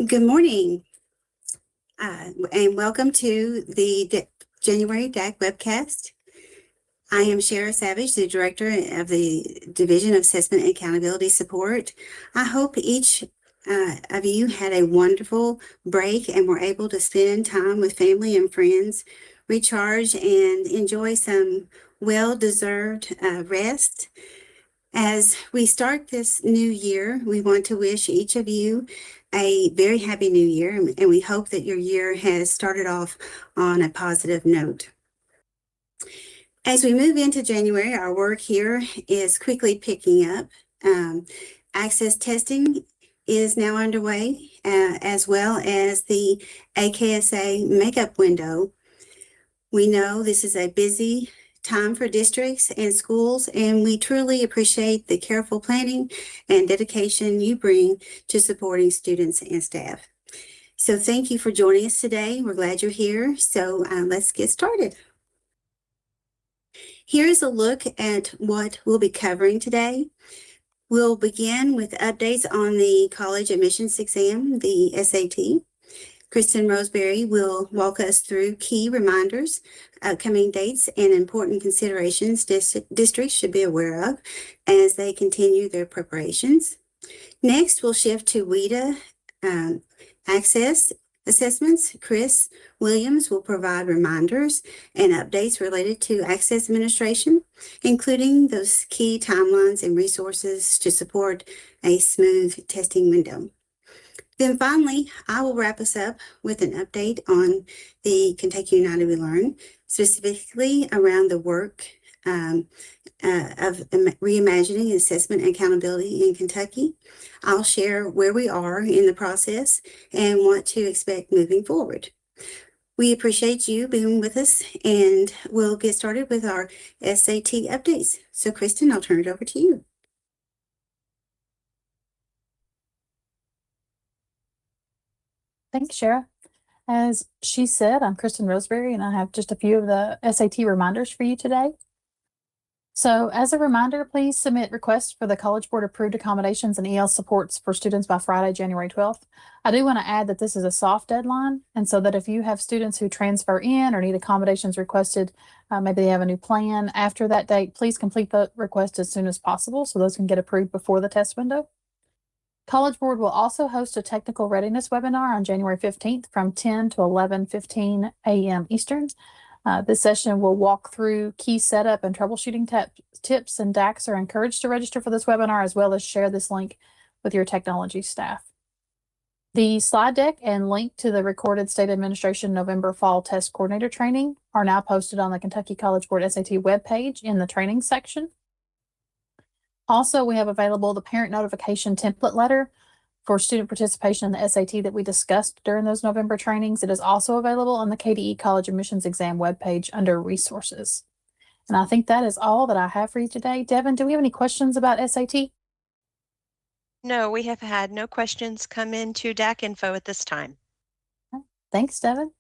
Good morning, and welcome to the January DAC Webcast. I am Shara Savage, the Director of the Division of Assessment and Accountability Support. I hope each of you had a wonderful break and were able to spend time with family and friends, recharge, and enjoy some well-deserved rest. As we start this new year, we want to wish each of you a very happy new year, and we hope that your year has started off on a positive note. As we move into January, our work here is quickly picking up. Access testing is now underway, as well as the AKSA makeup window. We know this is a busy time for districts and schools, and we truly appreciate the careful planning and dedication you bring to supporting students and staff. So thank you for joining us today. We're glad you're here. So let's get started. Here's a look at what we'll be covering today. We'll begin with updates on the college admissions exam, the SAT. Kristen Roseberry will walk us through key reminders, upcoming dates, and important considerations districts should be aware of as they continue their preparations. Next, we'll shift to WIDA access assessments. Chris Williams will provide reminders and updates related to access administration, including those key timelines and resources to support a smooth testing window. Then finally, I will wrap us up with an update on the Kentucky United We Learn, specifically around the work of reimagining assessment and accountability in Kentucky. I'll share where we are in the process and what to expect moving forward. We appreciate you being with us, and we'll get started with our SAT updates. So Kristen, I'll turn it over to you. Thanks, Shara. As she said, I'm Kristen Roseberry, and I have just a few of the SAT reminders for you today. So as a reminder, please submit requests for the College Board approved accommodations and EL supports for students by Friday, January 12th. I do want to add that this is a soft deadline, and so that if you have students who transfer in or need accommodations requested, maybe they have a new plan after that date, please complete the request as soon as possible so those can get approved before the test window. College Board will also host a technical readiness webinar on January 15th from 10 to 11:15 a.m. Eastern. This session will walk through key setup and troubleshooting tips, and DACs are encouraged to register for this webinar as well as share this link with your technology staff. The slide deck and link to the recorded State Administration November Fall Test Coordinator Training are now posted on the Kentucky College Board SAT webpage in the training section. Also, we have available the parent notification template letter for student participation in the SAT that we discussed during those November trainings. It is also available on the KDE College Admissions Exam webpage under resources. And I think that is all that I have for you today. Devin, do we have any questions about SAT? No, we have had no questions come into DAC info at this time. Thanks, Devin.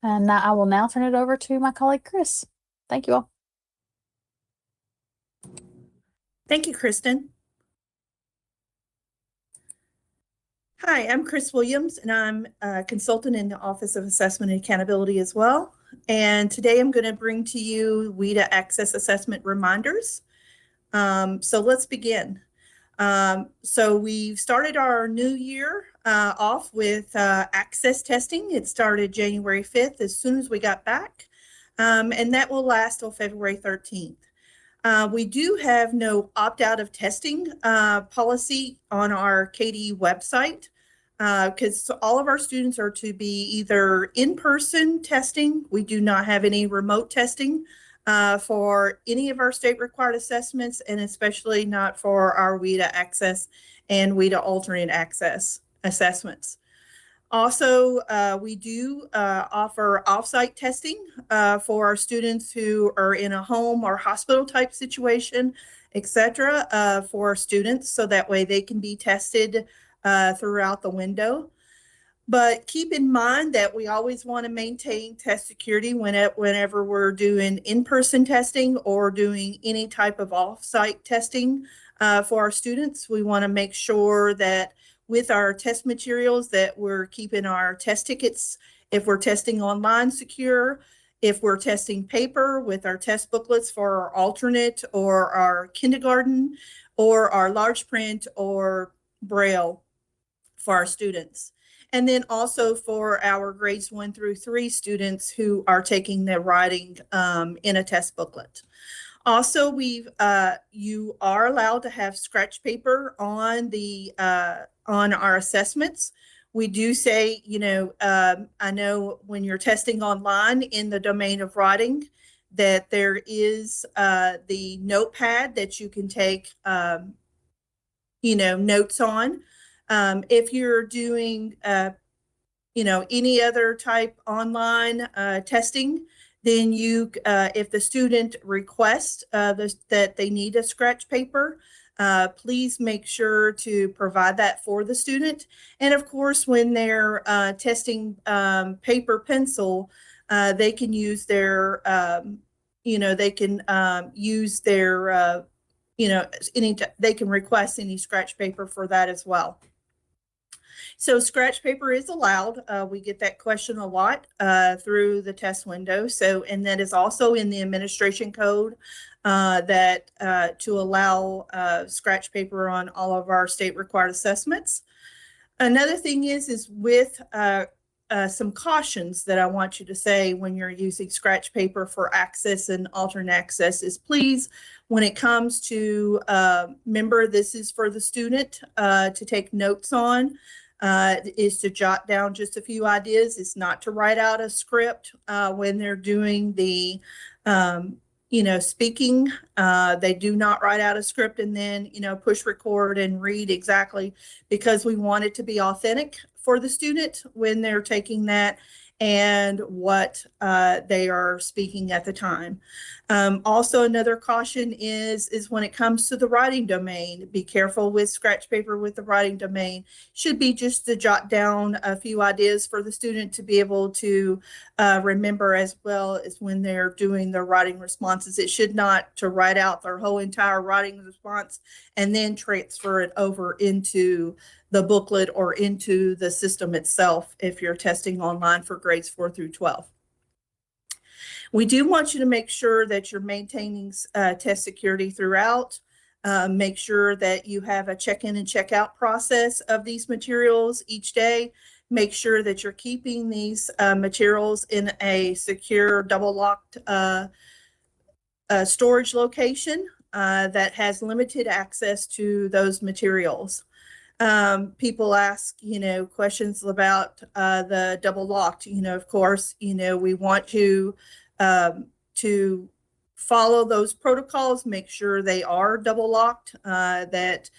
And I will now turn it over to my colleague, Chris. Thank you all. Thank you, Kristen. Hi, I'm Chris Williams, and I'm a consultant in the Office of Assessment and Accountability as well. And today I'm going to bring to you WIDA Access Assessment reminders. So let's begin. So we've started our new year off with access testing. It started January 5th as soon as we got back, and that will last till February 13th. We do have no opt-out of testing policy on our KDE website because all of our students are to be either in-person testing. We do not have any remote testing for any of our state-required assessments, and especially not for our WIDA access and WIDA alternate access assessments. Also, we do offer off-site testing for our students who are in a home or hospital type situation, etc., for our students, so that way they can be tested throughout the window. But keep in mind that we always want to maintain test security whenever we're doing in-person testing or doing any type of off-site testing for our students. We want to make sure that with our test materials, that we're keeping our test tickets, if we're testing online, secure. If we're testing paper, with our test booklets for our alternate or our kindergarten, or our large print or Braille for our students. And then also for our grades 1 through 3 students who are taking their writing in a test booklet. Also, you are allowed to have scratch paper on on our assessments. We do say, I know when you're testing online in the domain of writing, that there is the notepad that you can take, notes on. If you're doing, any other type online testing, then if the student requests that they need a scratch paper, please make sure to provide that for the student. And of course, when they're testing paper pencil, they can use their, they can request any scratch paper for that as well. So scratch paper is allowed. We get that question a lot through the test window. And that is also in the administration code that to allow scratch paper on all of our state required assessments. Another thing is with some cautions that I want you to say when you're using scratch paper for access and alternate access is, please, when it comes to, remember, this is for the student to take notes on. Is to jot down just a few ideas. It's not to write out a script when they're doing the, speaking. They do not write out a script and then, push record and read exactly, because we want it to be authentic for the student when they're taking that and what they are speaking at the time. Also, another caution is when it comes to the writing domain, be careful with scratch paper with the writing domain. Should be just to jot down a few ideas for the student to be able to remember, as well as when they're doing their writing responses. It should not to write out their whole entire writing response and then transfer it over into the booklet or into the system itself if you're testing online for grades 4 through 12. We do want you to make sure that you're maintaining test security throughout. Make sure that you have a check-in and check-out process of these materials each day. Make sure that you're keeping these materials in a secure, double-locked storage location that has limited access to those materials. People ask, questions about the double locked. Of course, we want to follow those protocols, make sure they are double locked, that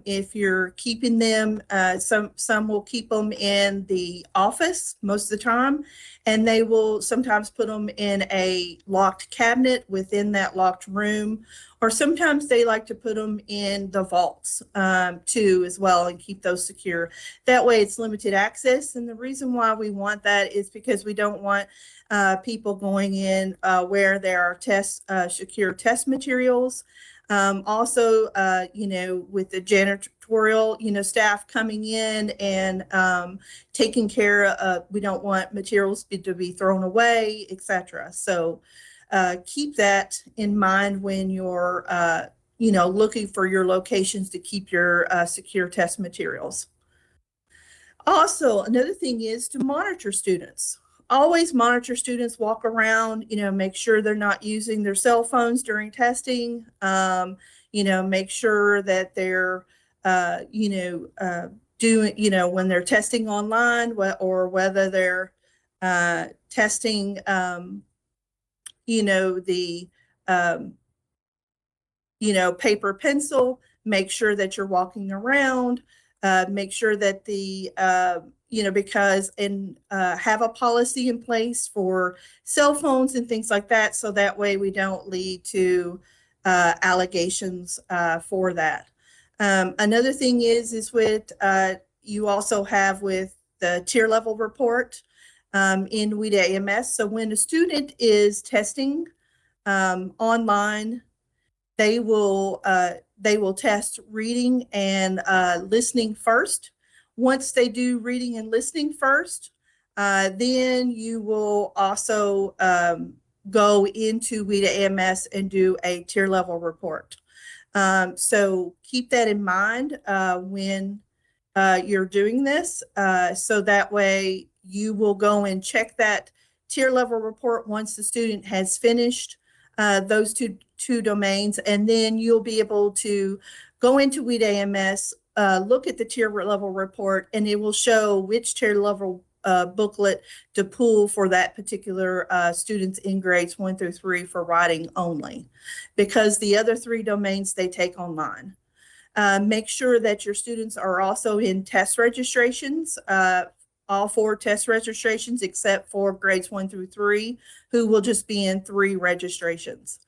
if you're keeping them, some will keep them in the office most of the time, and they will sometimes put them in a locked cabinet within that locked room, or sometimes they like to put them in the vaults too as well, and keep those secure. That way it's limited access. And the reason why we want that is because we don't want people going in where there are secure test materials. Also, with the janitorial, staff coming in and taking care of, we don't want materials to be thrown away, etc. So keep that in mind when you're, looking for your locations to keep your secure test materials. Also, another thing is to monitor students. Always monitor students, walk around, make sure they're not using their cell phones during testing, make sure that they're, doing, when they're testing online, or whether they're testing, paper pencil. Make sure that you're walking around, make sure that have a policy in place for cell phones and things like that, so that way we don't lead to allegations for that. Another thing is with, you also have with the tier level report in WIDA AMS. So when a student is testing online, they will they will test reading and listening first. Once they do reading and listening first, then you will also go into WIDA AMS and do a tier level report. So keep that in mind when you're doing this. So that way you will go and check that tier level report once the student has finished those two domains, and then you'll be able to go into WIDA AMS, look at the tier level report, and it will show which tier level booklet to pull for that particular students in grades 1 through 3 for writing only, because the other 3 domains they take online. Make sure that your students are also in test registrations, all 4 test registrations except for grades 1 through 3, who will just be in 3 registrations.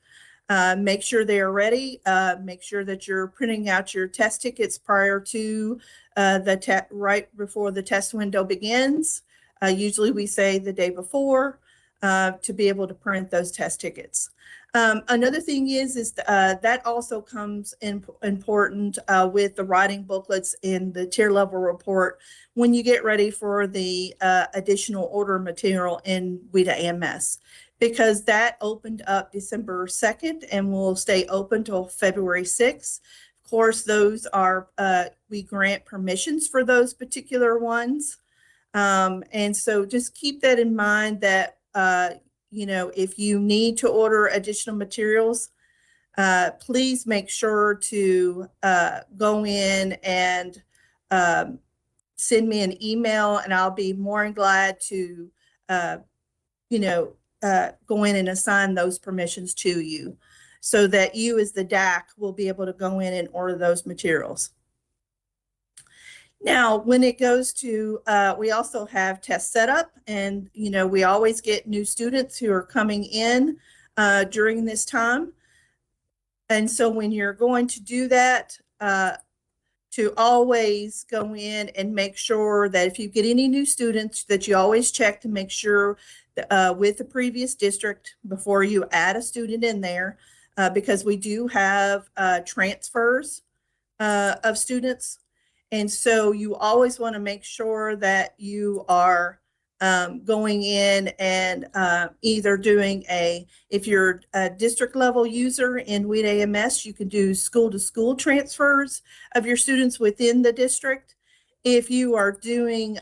Make sure they are ready. Make sure that you're printing out your test tickets prior to right before the test window begins. Usually we say the day before to be able to print those test tickets. Another thing is that also comes in important with the writing booklets in the tier level report when you get ready for the additional order material in WIDA AMS, because that opened up December 2nd and will stay open till February 6th. Of course, those are, we grant permissions for those particular ones. And so just keep that in mind that, you know, if you need to order additional materials, please make sure to go in and send me an email, and I'll be more than glad to, you know, go in and assign those permissions to you so that you as the DAC will be able to go in and order those materials. Now, when it goes to, we also have test setup, and, you know, we always get new students who are coming in during this time. And so when you're going to do that, to always go in and make sure that if you get any new students, that you always check to make sure that, with the previous district before you add a student in there, because we do have transfers of students. And so you always want to make sure that you are going in and either doing if you're a district level user in WIDA AMS, you can do school to school transfers of your students within the district. If you are doing,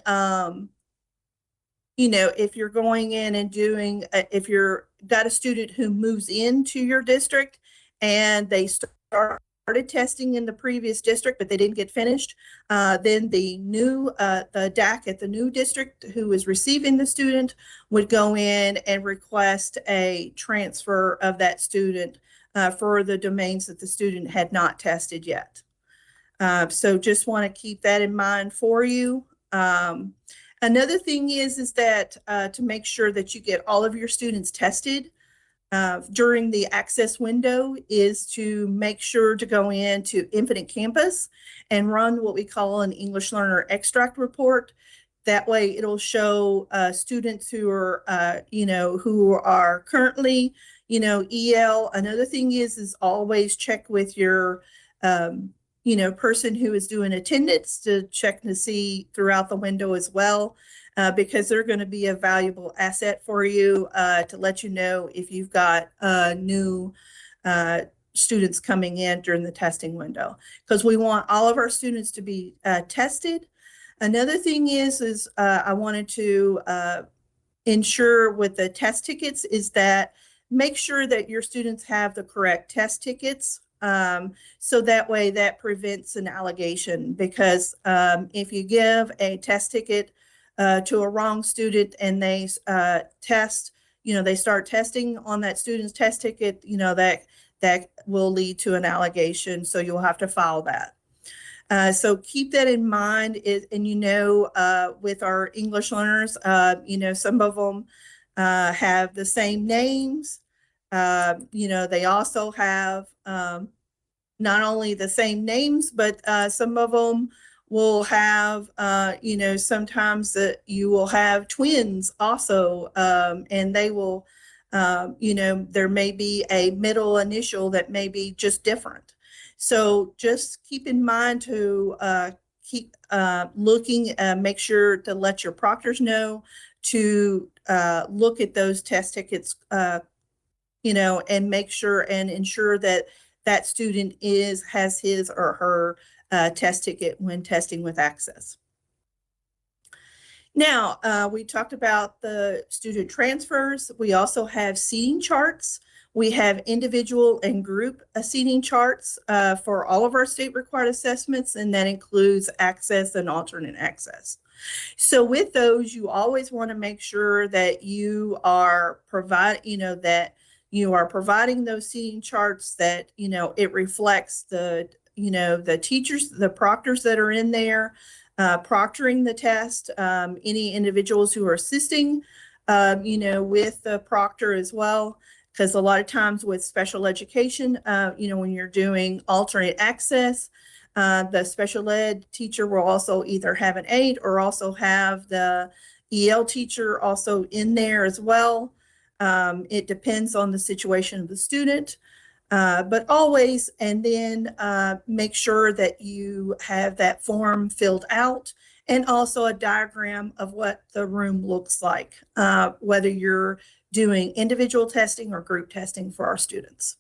you know, if you're going in and doing, if you're got a student who moves into your district and they started testing in the previous district, but they didn't get finished, then the new, the DAC at the new district who is receiving the student would go in and request a transfer of that student for the domains that the student had not tested yet. So just want to keep that in mind for you. Another thing is that to make sure that you get all of your students tested during the access window is to make sure to go into Infinite Campus and run what we call an English Learner Extract Report. That way it'll show students who are, you know, who are currently, you know, EL. Another thing is always check with your, you know, person who is doing attendance to check to see throughout the window as well. Because they're going to be a valuable asset for you to let you know if you've got new students coming in during the testing window, because we want all of our students to be tested. Another thing is I wanted to ensure with the test tickets is that make sure that your students have the correct test tickets. So that way that prevents an allegation, because if you give a test ticket to a wrong student and they test, you know, they start testing on that student's test ticket, you know, that will lead to an allegation. So you'll have to file that. So keep that in mind. And, you know, with our English learners, you know, some of them have the same names. You know, they also have not only the same names, but some of them will have, you know, sometimes you will have twins also, and they will, you know, there may be a middle initial that may be just different. So just keep in mind to keep looking, make sure to let your proctors know to look at those test tickets, and make sure and ensure that that student has his or her test ticket when testing with Access. Now, we talked about the student transfers. We also have seating charts. We have individual and group seating charts for all of our state required assessments, and that includes Access and alternate access. So with those, you always want to make sure that you are providing those seating charts, that, it reflects the teachers, the proctors that are in there, proctoring the test, any individuals who are assisting, with the proctor as well. Because a lot of times with special education, when you're doing alternate access, the special ed teacher will also either have an aide or also have the EL teacher also in there as well. It depends on the situation of the student, but always, and then make sure that you have that form filled out and also a diagram of what the room looks like, whether you're doing individual testing or group testing for our students.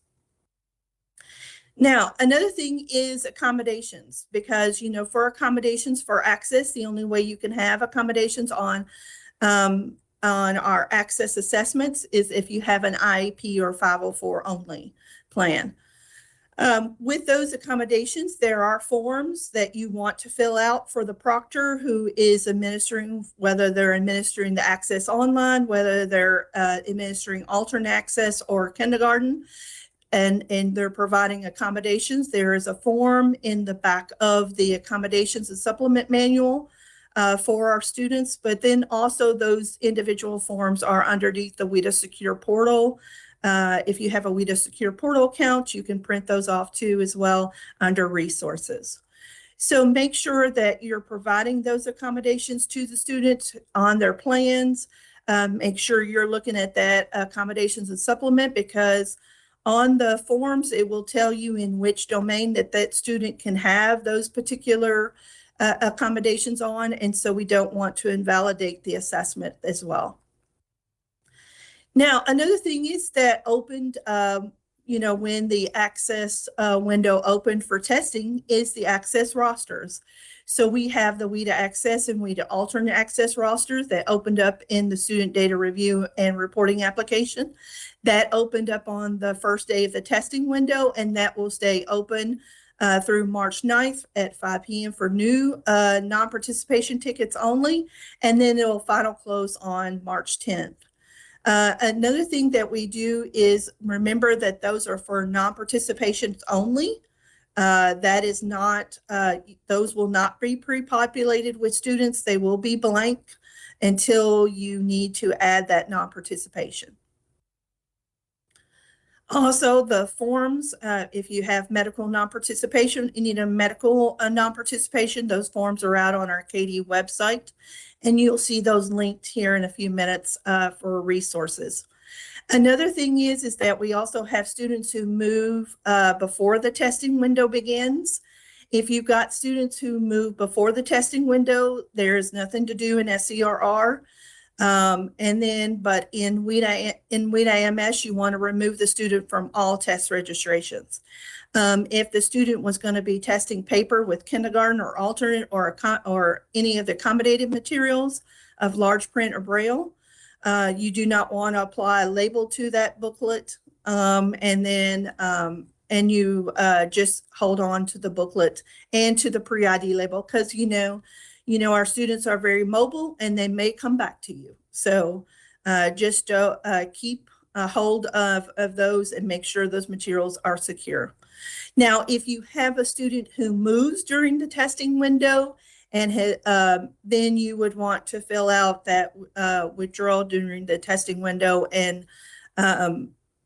Now, another thing is accommodations, because, for accommodations for Access, the only way you can have accommodations on our Access assessments is if you have an IEP or 504 only plan. With those accommodations, there are forms that you want to fill out for the proctor who is administering, whether they're administering the Access online, whether they're administering alternate access or kindergarten, and they're providing accommodations. There is a form in the back of the accommodations and supplement manual for our students, but then also those individual forms are underneath the WIDA Secure portal. If you have a WIDA Secure portal account, you can print those off too as well under resources. So make sure that you're providing those accommodations to the students on their plans. Make sure you're looking at that accommodations and supplement, because on the forms, it will tell you in which domain that student can have those particular accommodations on. And so we don't want to invalidate the assessment as well. Now, another thing is that opened, when the Access window opened for testing is the Access rosters. So we have the WIDA Access and WIDA alternate access rosters that opened up in the student data review and reporting application. That opened up on the first day of the testing window, and that will stay open through March 9th at 5 p.m. for new non-participation tickets only, and then it will final close on March 10th. Another thing that we do is remember that those are for non-participation only. That is not, those will not be pre-populated with students. They will be blank until you need to add that non-participation. Also, the forms, if you have medical non-participation, you need a medical non-participation, those forms are out on our KD website, and you'll see those linked here in a few minutes for resources. Another thing is that we also have students who move before the testing window begins. If you've got students who move before the testing window, there's nothing to do in SCRR. But in WIDA MS, you want to remove the student from all test registrations. If the student was going to be testing paper with kindergarten or alternate or any of the accommodated materials of large print or braille, you do not want to apply a label to that booklet, and you just hold on to the booklet and to the pre-ID label, because our students are very mobile and they may come back to you. So just keep a hold of those and make sure those materials are secure. Now, if you have a student who moves during the testing window, and then you would want to fill out that withdrawal during the testing window and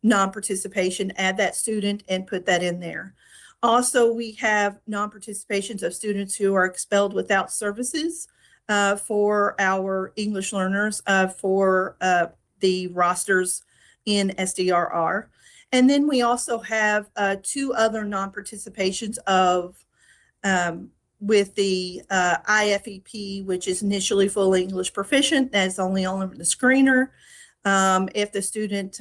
non-participation, add that student and put that in there. Also, we have non-participations of students who are expelled without services for our English learners for the rosters in SDRR. And then we also have 2 other non-participations of with the IFEP, which is initially full English proficient. That's only on the screener. If the student,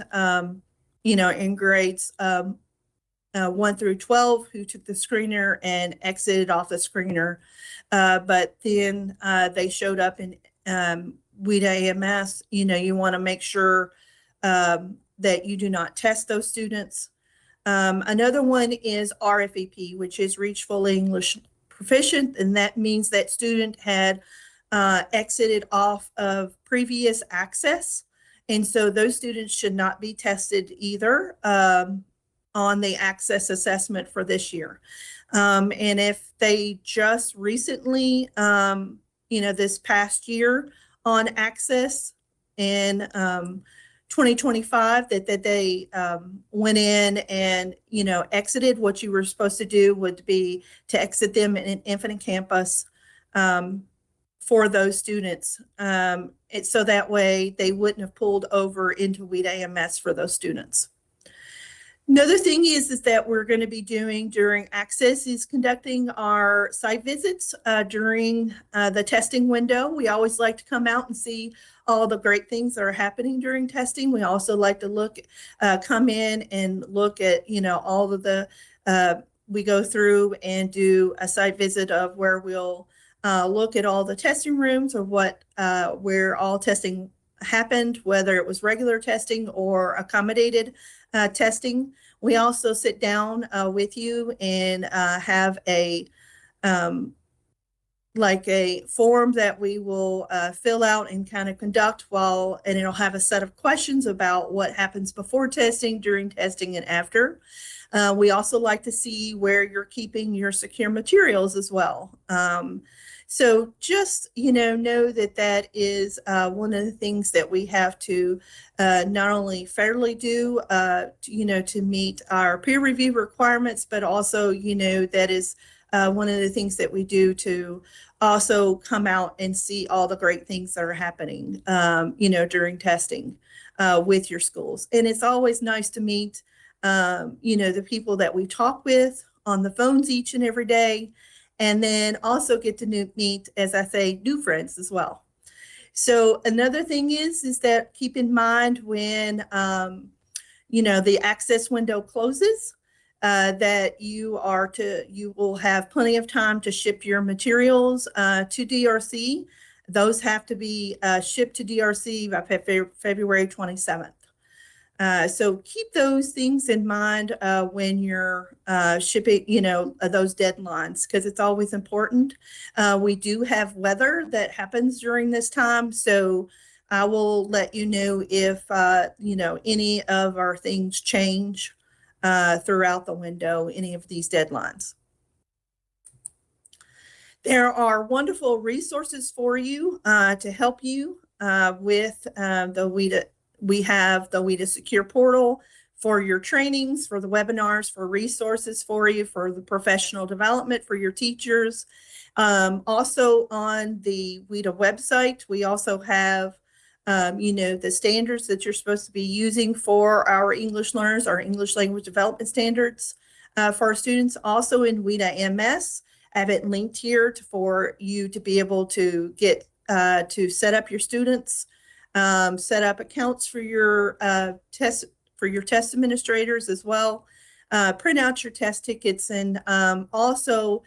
in grades 1 through 12 who took the screener and exited off the screener, but then they showed up in WIDA AMS, you want to make sure that you do not test those students. Another one is RFEP, which is Reach Full English Proficient, and that means that student had exited off of previous access. And so those students should not be tested either on the access assessment for this year. And if they just recently, this past year on access in 2025, that they went in and, exited, what you were supposed to do would be to exit them in Infinite Campus for those students. So that way they wouldn't have pulled over into WIDA AMS for those students. Another thing is that we're going to be doing during access is conducting our site visits during the testing window. We always like to come out and see all the great things that are happening during testing. We also like to come in and look at, all of the, we go through and do a site visit of where we'll look at all the testing rooms or where all testing happened, whether it was regular testing or accommodated testing. We also sit down with you and have a form that we will fill out and kind of conduct and it'll have a set of questions about what happens before testing, during testing, and after. We also like to see where you're keeping your secure materials as well. So just, know that is one of the things that we have to not only fairly do, to meet our peer review requirements, but also, that is one of the things that we do to also come out and see all the great things that are happening, during testing with your schools. And it's always nice to meet, the people that we talk with on the phones each and every day. And then also get to meet, as I say, new friends as well. So another thing is that keep in mind when, the access window closes, that you will have plenty of time to ship your materials to DRC. Those have to be shipped to DRC by February 27th. So keep those things in mind when you're shipping, those deadlines, because it's always important. We do have weather that happens during this time. So I will let you know if, any of our things change throughout the window, any of these deadlines. There are wonderful resources for you to help you with the WIDA. We have the WIDA Secure Portal for your trainings, for the webinars, for resources for you, for the professional development for your teachers. Also on the WIDA website, we also have, the standards that you're supposed to be using for our English learners, our English language development standards for our students. Also in WIDA MS, I have it linked here for you to be able to get to set up your students. Set up accounts for your test administrators as well. Print out your test tickets, and also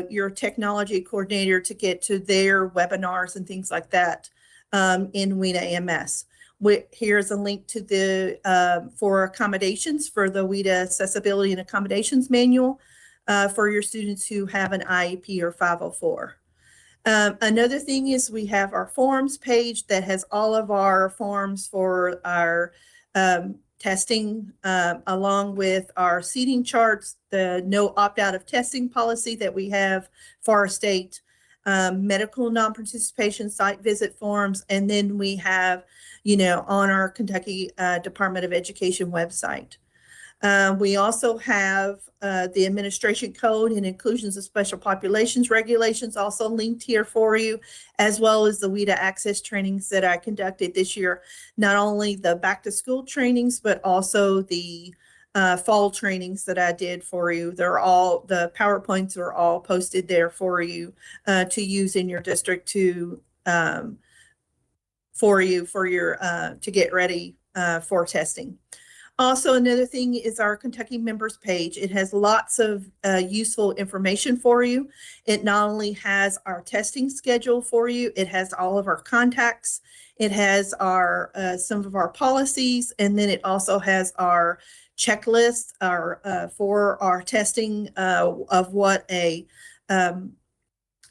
your technology coordinator to get to their webinars and things like that in WIDA MS. Here's a link to the for accommodations for the WIDA Accessibility and Accommodations Manual for your students who have an IEP or 504. Another thing is we have our forms page that has all of our forms for our testing, along with our seating charts, the no opt-out of testing policy that we have for our state, medical non-participation site visit forms, and then we have, on our Kentucky Department of Education website. We also have the administration code and inclusions of special populations regulations also linked here for you, as well as the WIDA access trainings that I conducted this year. Not only the back to school trainings, but also the fall trainings that I did for you. The PowerPoints are all posted there for you to use in your district to get ready for testing. Also, another thing is our Kentucky members page. It has lots of useful information for you. It not only has our testing schedule for you, it has all of our contacts. It has our some of our policies, and then it also has our checklist for our testing of what a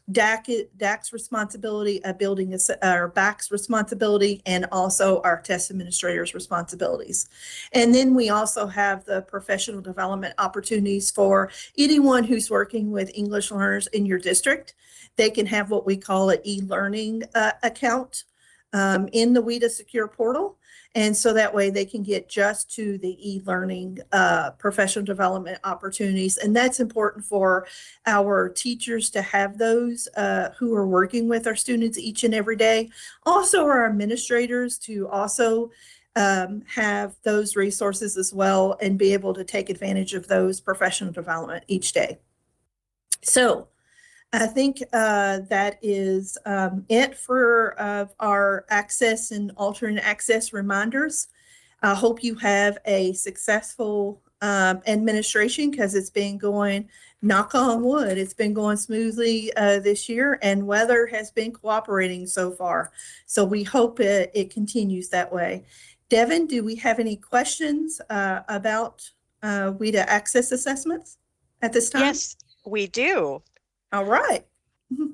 DAC's responsibility, our BAC's responsibility, and also our test administrator's responsibilities. And then we also have the professional development opportunities for anyone who's working with English learners in your district. They can have what we call an e-learning account in the WIDA Secure Portal. And so that way they can get just to the e-learning professional development opportunities. And that's important for our teachers to have those who are working with our students each and every day. Also our administrators to also have those resources as well and be able to take advantage of those professional development each day. So I think that is it for our access and alternate access reminders. I hope you have a successful administration because it's been going, knock on wood, it's been going smoothly this year, and weather has been cooperating so far. So we hope it continues that way. Devin, do we have any questions about WIDA access assessments at this time? Yes, we do. All right.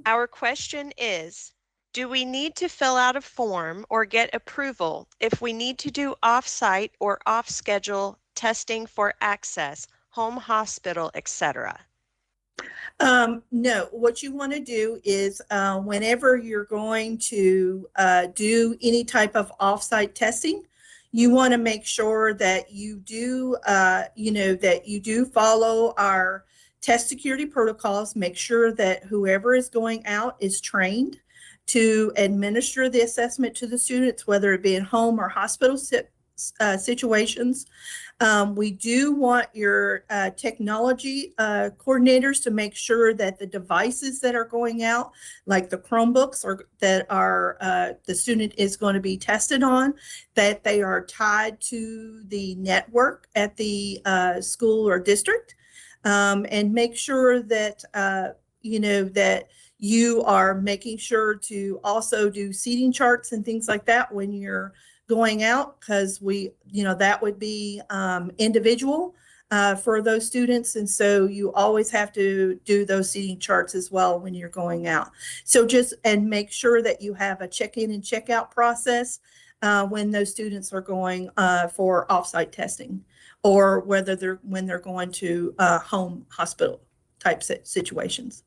Our question is, do we need to fill out a form or get approval if we need to do off-site or off-schedule testing for access, home hospital, etc.? No, what you want to do is whenever you're going to do any type of off-site testing, you want to make sure that you do, that you do follow our test security protocols. Make sure that whoever is going out is trained to administer the assessment to the students, whether it be in home or hospital situations. We do want your technology coordinators to make sure that the devices that are going out, like the Chromebooks that the student is going to be tested on, that they are tied to the network at the school or district. And make sure that, that you are making sure to also do seating charts and things like that when you're going out, because that would be individual for those students. And so you always have to do those seating charts as well when you're going out. So and make sure that you have a check-in and check-out process when those students are going for off-site testing, or when they're going to home hospital type situations.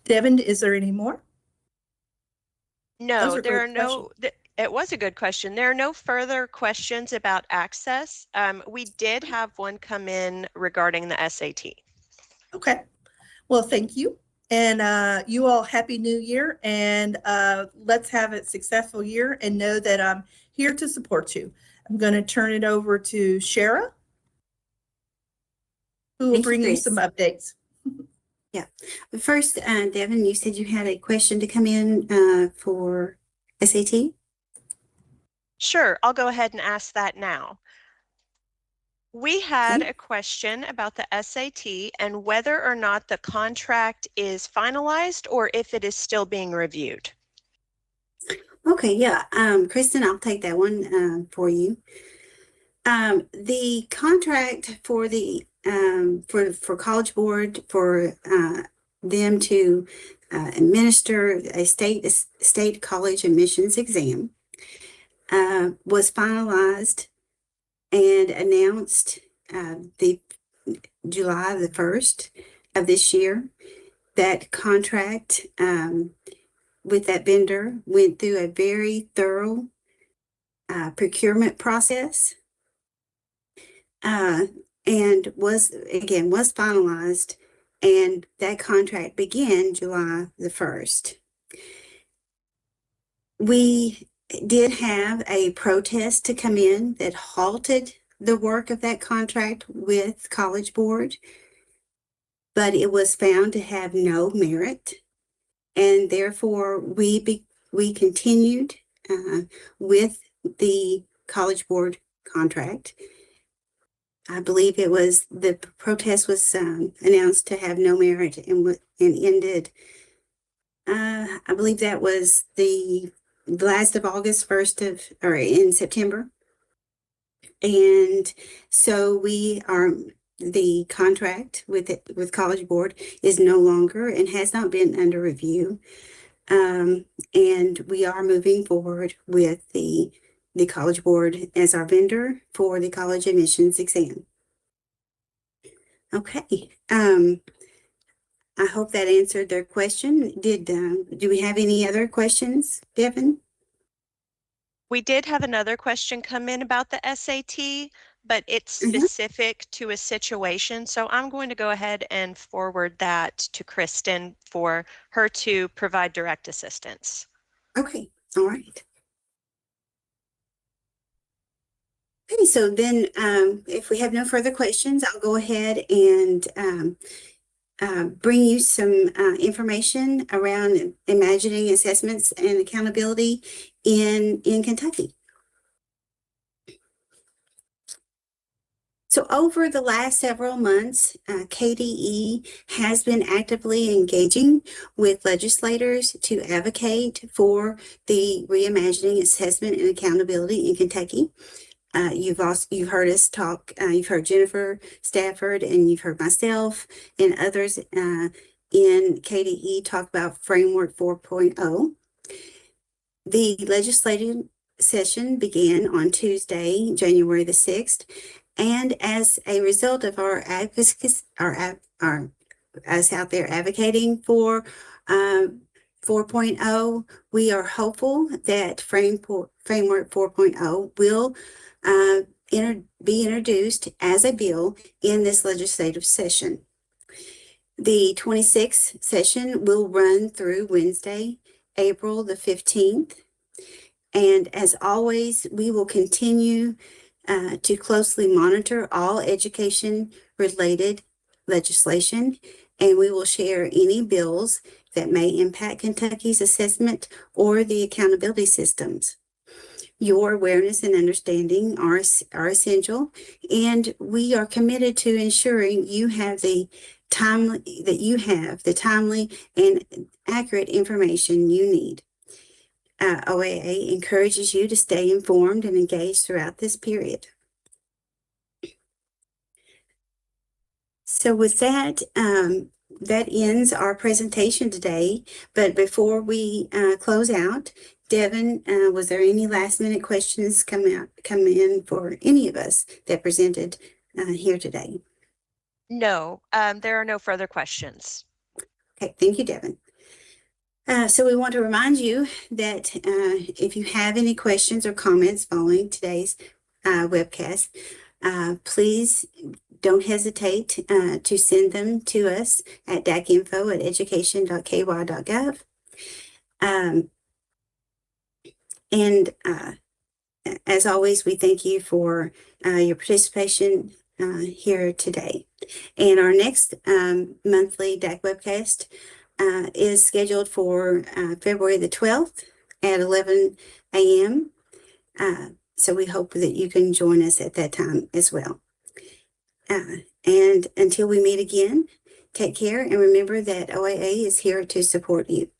Devin, is there any more? No, there are no, it was a good question. There are no further questions about access. We did have one come in regarding the SAT. Okay, well, thank you. And you all, Happy New Year, and let's have a successful year, and know that I'm here to support you. I'm going to turn it over to Shara, who will bring you some updates. Yeah. But first, Devin, you said you had a question to come in for SAT? Sure, I'll go ahead and ask that now. We had a question about the SAT and whether or not the contract is finalized or if it is still being reviewed. Okay, yeah. Kristen, I'll take that one for you. The contract for the for College Board for them to administer a state college admissions exam was finalized and announced the July the 1st of this year. That contract with that vendor went through a very thorough procurement process and was finalized, and that contract began July the 1st. We did have a protest to come in that halted the work of that contract with College Board, but it was found to have no merit, and therefore we continued with the College Board contract. I believe the protest was announced to have no merit and ended. I believe that was the last of August, or in September. And so the contract with College Board is no longer and has not been under review. And we are moving forward with the College Board as our vendor for the college admissions exam. Okay. I hope that answered their question. Do we have any other questions, Devin? We did have another question come in about the SAT, but it's specific to a situation. So I'm going to go ahead and forward that to Kristen for her to provide direct assistance. Okay, all right. Okay, so then if we have no further questions, I'll go ahead and bring you some information around imagining assessments and accountability in Kentucky. So over the last several months, KDE has been actively engaging with legislators to advocate for the reimagining assessment and accountability in Kentucky. You've heard us talk, you've heard Jennifer Stafford, and you've heard myself and others in KDE talk about Framework 4.0. The legislative session began on Tuesday, January the 6th, and as a result of our advocacy, us out there advocating for 4.0, we are hopeful that Framework 4.0 will be introduced as a bill in this legislative session. The 26th session will run through Wednesday, April the 15th. And as always, we will continue to closely monitor all education-related legislation, and we will share any bills that may impact Kentucky's assessment or the accountability systems. Your awareness and understanding are essential, and we are committed to ensuring you have the timely and accurate information you need. OAA encourages you to stay informed and engaged throughout this period. So with that, that ends our presentation today. But before we close out, Devin, was there any last minute questions come in for any of us that presented here today? No, there are no further questions. Okay, thank you, Devin. So we want to remind you that if you have any questions or comments following today's webcast, please don't hesitate to send them to us at dacinfo@education.ky.gov. And as always, we thank you for your participation here today. And our next monthly DAC webcast is scheduled for February the 12th at 11 a.m. So we hope that you can join us at that time as well. And until we meet again, take care and remember that OAA is here to support you.